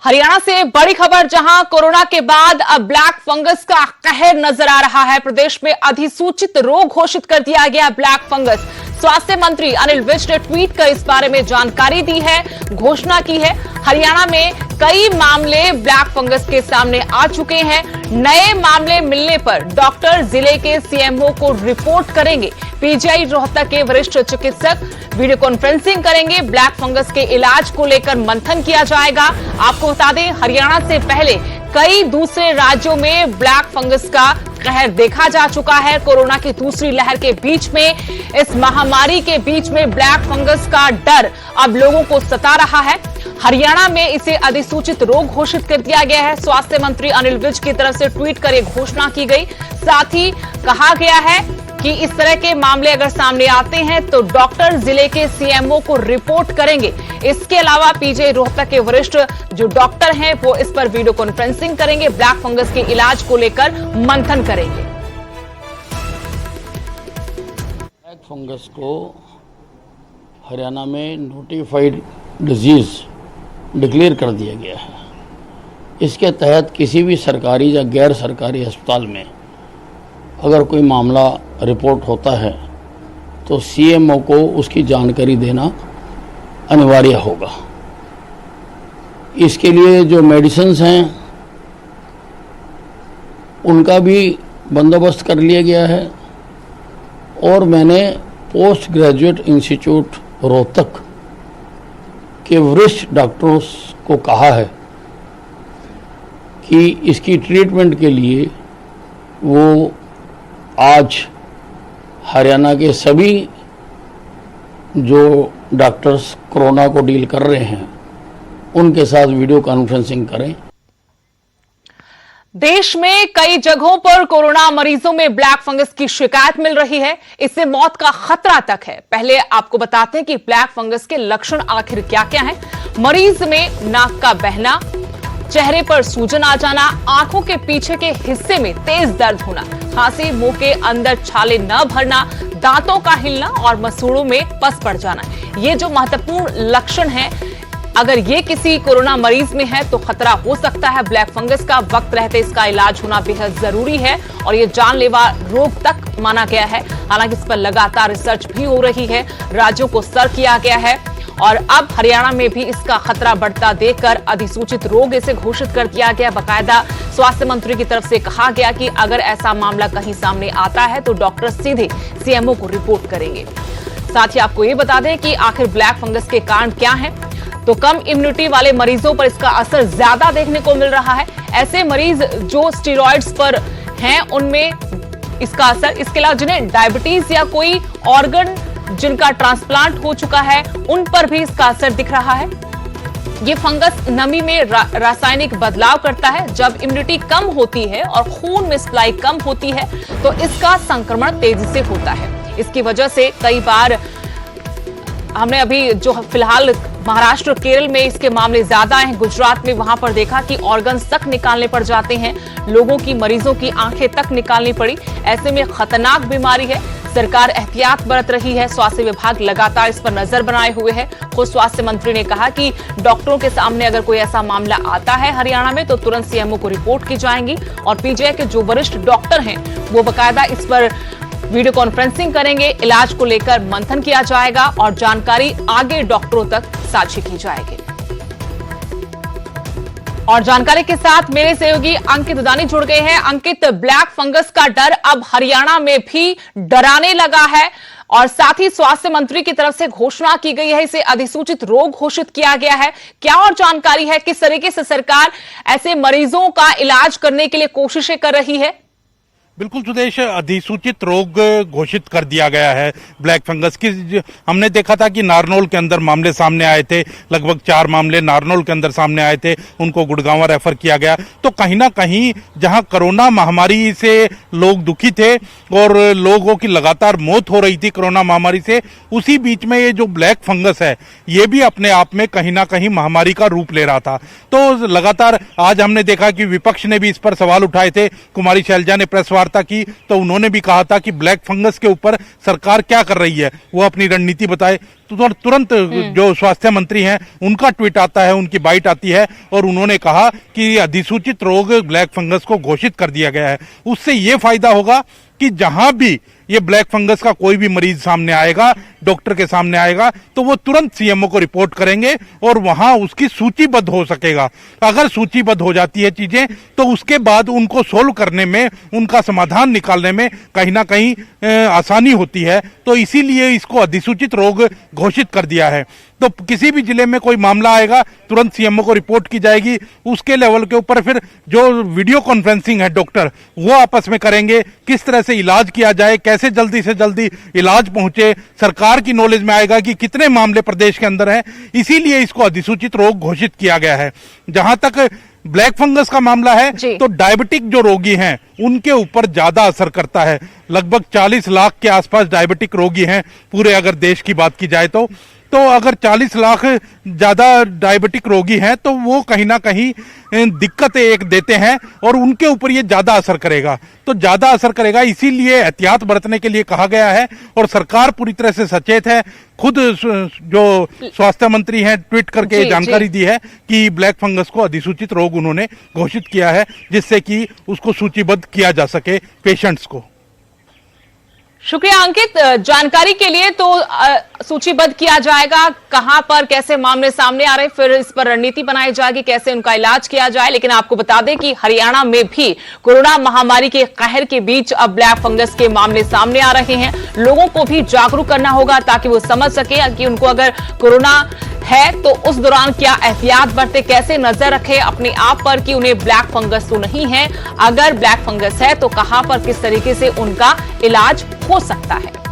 हरियाणा से बड़ी खबर, जहां कोरोना के बाद अब ब्लैक फंगस का कहर नजर आ रहा है। प्रदेश में अधिसूचित रोग घोषित कर दिया गया ब्लैक फंगस। स्वास्थ्य मंत्री अनिल विज ने ट्वीट कर इस बारे में जानकारी दी है, घोषणा की है। हरियाणा में कई मामले ब्लैक फंगस के सामने आ चुके हैं। नए मामले मिलने पर डॉक्टर जिले के सीएमओ को रिपोर्ट करेंगे। पीजीआई रोहतक के वरिष्ठ चिकित्सक वीडियो कॉन्फ्रेंसिंग करेंगे। ब्लैक फंगस के इलाज को लेकर मंथन किया जाएगा। आपको बता दें, हरियाणा से पहले कई दूसरे राज्यों में ब्लैक फंगस का कहर देखा जा चुका है। कोरोना की दूसरी लहर के बीच में, इस महामारी के बीच में ब्लैक फंगस का डर अब लोगों को सता रहा है। हरियाणा में इसे अधिसूचित रोग घोषित कर दिया गया है। स्वास्थ्य मंत्री अनिल विज की तरफ से ट्वीट कर यह घोषणा की गई। साथ ही कहा गया है कि इस तरह के मामले अगर सामने आते हैं तो डॉक्टर जिले के सीएमओ को रिपोर्ट करेंगे। इसके अलावा पीजीआई रोहतक के वरिष्ठ जो डॉक्टर हैं वो इस पर वीडियो कॉन्फ्रेंसिंग करेंगे। ब्लैक फंगस के इलाज को लेकर मंथन करेंगे। ब्लैक फंगस को हरियाणा में नोटिफाइड डिजीज डिक्लेयर कर दिया गया है। इसके तहत किसी भी सरकारी या गैर सरकारी अस्पताल में अगर कोई मामला रिपोर्ट होता है तो सीएमओ को उसकी जानकारी देना अनिवार्य होगा। इसके लिए जो मेडिसिन्स हैं उनका भी बंदोबस्त कर लिया गया है और मैंने पोस्ट ग्रेजुएट इंस्टीट्यूट रोहतक के वरिष्ठ डॉक्टरों को कहा है कि इसकी ट्रीटमेंट के लिए वो आज हरियाणा के सभी जो डॉक्टर्स कोरोना को डील कर रहे हैं उनके साथ वीडियो कॉन्फ्रेंसिंग करें। देश में कई जगहों पर कोरोना मरीजों में ब्लैक फंगस की शिकायत मिल रही है। इससे मौत का खतरा तक है। पहले आपको बताते हैं कि ब्लैक फंगस के लक्षण आखिर क्या क्या हैं। मरीज में नाक का बहना, चेहरे पर सूजन आ जाना, आंखों के पीछे के हिस्से में तेज दर्द होना, खांसी, मुंह के अंदर छाले न भरना, दांतों का हिलना और मसूड़ों में पस पड़ जाना। ये जो महत्वपूर्ण लक्षण हैं, अगर ये किसी कोरोना मरीज में है तो खतरा हो सकता है ब्लैक फंगस का। वक्त रहते इसका इलाज होना बेहद जरूरी है और ये जानलेवा रोग तक माना गया है। हालांकि इस पर लगातार रिसर्च भी हो रही है, राज्यों को सर्व किया गया है और अब हरियाणा में भी इसका खतरा बढ़ता देखकर अधिसूचित रोग इसे घोषित कर दिया गया। बाकायदा स्वास्थ्य मंत्री की तरफ से कहा गया कि अगर ऐसा मामला कहीं सामने आता है तो डॉक्टर सीधे सीएमओ को रिपोर्ट करेंगे। साथ ही आपको ये बता दें कि आखिर ब्लैक फंगस के कारण क्या है, तो कम इम्यूनिटी वाले मरीजों पर इसका असर ज्यादा देखने को मिल रहा है। ऐसे मरीज जो स्टेरॉइड्स पर हैं उनमें इसका असर, इसके अलावा जिन्हें डायबिटीज या कोई ऑर्गन जिनका ट्रांसप्लांट हो चुका है उन पर भी इसका असर दिख रहा है। ये फंगस नमी में रासायनिक बदलाव करता है। जब इम्यूनिटी कम होती है और खून में सप्लाई कम होती है तो इसका संक्रमण तेजी से होता है। इसकी वजह से कई बार हमने अभी जो फिलहाल महाराष्ट्र, केरल में इसके मामले ज्यादा हैं। गुजरात में वहां पर देखा कि ऑर्गन्स तक निकालने पड़ जाते हैं, लोगों की, मरीजों की आंखें तक निकालनी पड़ी। ऐसे में खतरनाक बीमारी है। सरकार एहतियात बरत रही है। स्वास्थ्य विभाग लगातार इस पर नजर बनाए हुए है। खुद स्वास्थ्य मंत्री ने कहा कि डॉक्टरों के सामने अगर कोई ऐसा मामला आता है हरियाणा में तो तुरंत सीएमओ को रिपोर्ट की जाएगी और पीजीआई के जो वरिष्ठ डॉक्टर हैं वो बाकायदा इस पर वीडियो कॉन्फ्रेंसिंग करेंगे। इलाज को लेकर मंथन किया जाएगा और जानकारी आगे डॉक्टरों तक साझी की जाएगी। और जानकारी के साथ मेरे सहयोगी अंकित दानी जुड़ गए हैं। अंकित, ब्लैक फंगस का डर अब हरियाणा में भी डराने लगा है और साथ ही स्वास्थ्य मंत्री की तरफ से घोषणा की गई है, इसे अधिसूचित रोग घोषित किया गया है। क्या और जानकारी है, किस तरीके से सरकार ऐसे मरीजों का इलाज करने के लिए कोशिशें कर रही है? बिल्कुल सुदेश, अधिसूचित रोग घोषित कर दिया गया है ब्लैक फंगस की। हमने देखा था कि नारनौल के अंदर मामले सामने आए थे, लगभग 4 मामले नारनौल के अंदर सामने आए थे, उनको गुड़गांव रेफर किया गया। तो कहीं ना कहीं जहां कोरोना महामारी से लोग दुखी थे और लोगों की लगातार मौत हो रही थी कोरोना महामारी से, उसी बीच में ये जो ब्लैक फंगस है ये भी अपने आप में कहीं ना कहीं महामारी का रूप ले रहा था। तो लगातार आज हमने देखा कि विपक्ष ने भी इस पर सवाल उठाए थे। कुमारी शैलजा ने प्रेस वार्ता की तो उन्होंने भी कहा था कि ब्लैक फंगस के ऊपर सरकार क्या कर रही है, वो अपनी रणनीति बताए। तुरंत जो स्वास्थ्य मंत्री हैं उनका ट्वीट आता है, उनकी बाइट आती है और उन्होंने कहा कि अधिसूचित रोग ब्लैक फंगस को घोषित कर दिया गया है। उससे ये फायदा होगा कि जहां भी ये ब्लैक फंगस का कोई भी मरीज सामने आएगा, डॉक्टर के सामने आएगा, तो वो तुरंत सीएमओ को रिपोर्ट करेंगे और वहां उसकी सूचीबद्ध हो सकेगा। अगर सूचीबद्ध हो जाती है चीजें तो उसके बाद उनको सोल्व करने में, उनका समाधान निकालने में कहीं ना कहीं आसानी होती है। तो इसीलिए इसको अधिसूचित रोग घोषित कर दिया है। तो किसी भी जिले में कोई मामला आएगा तुरंत सीएमओ को रिपोर्ट की जाएगी। उसके लेवल के ऊपर फिर जो वीडियो कॉन्फ्रेंसिंग है डॉक्टर वो आपस में करेंगे, किस तरह से इलाज किया जाए, कैसे जल्दी से जल्दी इलाज पहुंचे, सरकार की नॉलेज में आएगा कि कितने मामले प्रदेश के अंदर हैं। इसीलिए इसको अधिसूचित रोग घोषित किया गया है। जहां तक ब्लैक फंगस का मामला है तो डायबिटिक जो रोगी हैं उनके ऊपर ज्यादा असर करता है। लगभग 40 लाख के आसपास डायबिटिक रोगी हैं पूरे अगर देश की बात की जाए तो अगर 40 लाख ज्यादा डायबिटिक रोगी हैं तो वो कहीं ना कहीं दिक्कत एक देते हैं और उनके ऊपर ये ज्यादा असर करेगा। तो ज्यादा असर करेगा, इसीलिए एहतियात बरतने के लिए कहा गया है और सरकार पूरी तरह से सचेत है। खुद जो स्वास्थ्य मंत्री हैं ट्वीट करके जानकारी दी है कि ब्लैक फंगस को अधिसूचित रोग उन्होंने घोषित किया है, जिससे कि उसको सूचीबद्ध किया जा सके पेशेंट्स को। शुक्रिया अंकित, जानकारी के लिए। तो सूचीबद्ध किया जाएगा कहां पर कैसे मामले सामने आ रहे, फिर इस पर रणनीति बनाई जाएगी कैसे उनका इलाज किया जाए। लेकिन आपको बता दें कि हरियाणा में भी कोरोना महामारी के कहर के बीच अब ब्लैक फंगस के मामले सामने आ रहे हैं। लोगों को भी जागरूक करना होगा ताकि वो समझ सके कि उनको अगर कोरोना है तो उस दौरान क्या एहतियात बरते, कैसे नजर रखें अपने आप पर कि उन्हें ब्लैक फंगस तो नहीं है, अगर ब्लैक फंगस है तो कहां पर किस तरीके से उनका इलाज हो सकता है।